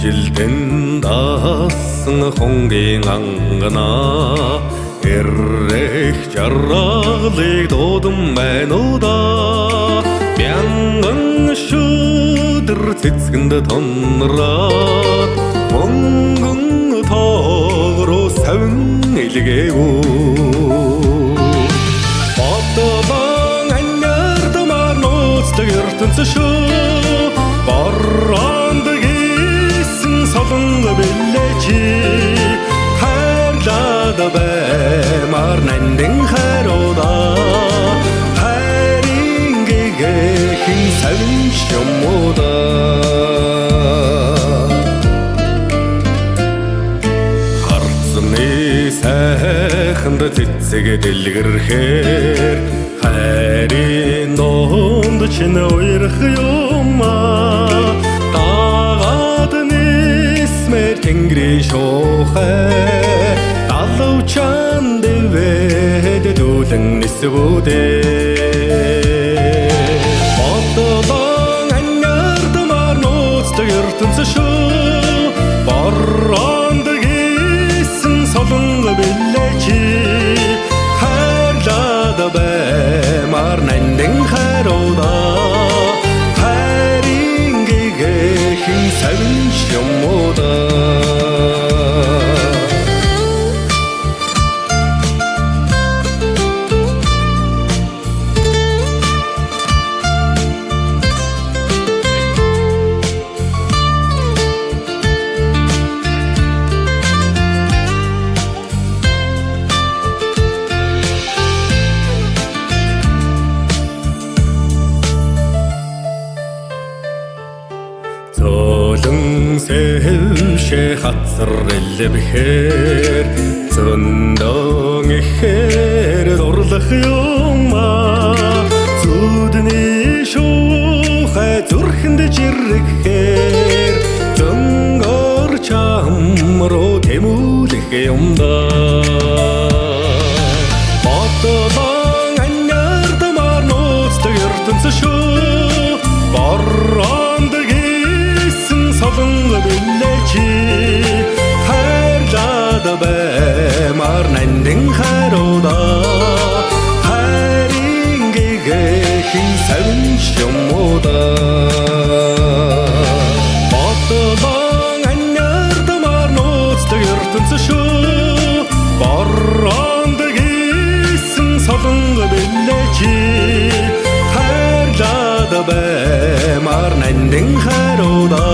жилдэн даасан хонгийн ангана эрэх жаргалыг дуудан байна уу да мянган шүдэр цэцгэнд тонраад монгон тоогроо савин илгээвүү бодолон аньяардамаар нууцдаг ертөнц шүү бороонд гисэн солон бэлээ чи хайрлаад баймаар нандин хайруда хайрын гэгэхэн савин шумуда харцны сайханд цэцэг дэлгэрхээр хайрын донд чин уярах юмаа дагаад нисмэр тэнгэрийн шуухай далавчан дэвэд дүүлэн нисвүүдээ бодлон аньяардамаар нууцдаг ертөнц шүү бороонд гисэн солон бэлээ чи хайрлаад баймаар нандин хайруда хайрын гэгэхэн савин шумуда зөөлөн сэвшэ хацар элбэхээр зөндөн ихээр дурлах юмаа зүдний шуухай зүрхэнд жиррэхээр зөнгөр чамруу тэмүүлэх юмда бодлон аньяардамаар нууцдаг ертөнц шүү бороонд солон бэлээ чи хайрлаад баймаар нандин хайруда хайрын гэгэхэн савин шумуда бодлон аньяардамаар нууцдаг ертөнц шүү бороонд гисэн солон бэлээ чи хайрлаад баймаар нандин хайруда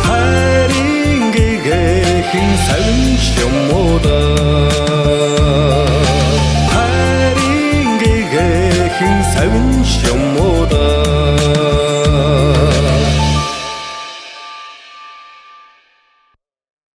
хайрын гэгэхэн савин шумуда хайрын гэгэхэн савин шумуда